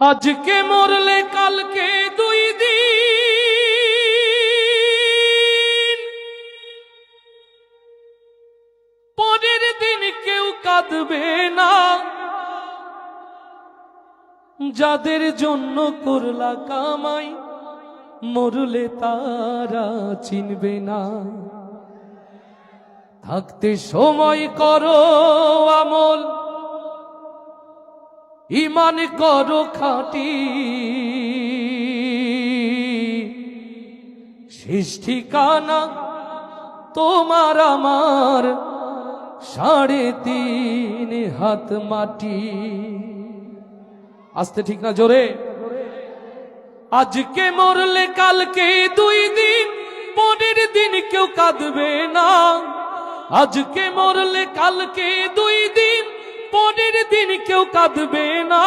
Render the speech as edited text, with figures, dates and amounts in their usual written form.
আজকে মরলে কালকে দুই দিন, পরের দিন কেউ কাঁদবে না। যাদের জন্য করলা কামাই, মরলে তারা চিনবে না। থাকতে সময় করো আমল, ঈমান করো খাঁটি। শেষ ঠিকানা তোমার আমার 3.5 হাত মাটি। আস্তে ঠিক না জোরে? আজকে মরলে কালকে দুই দিন, পরের দিন কেউ কাঁদবে না। আজকে মরলে কালকে দুই দিন, পরের দিন কেউ কাঁদবে না।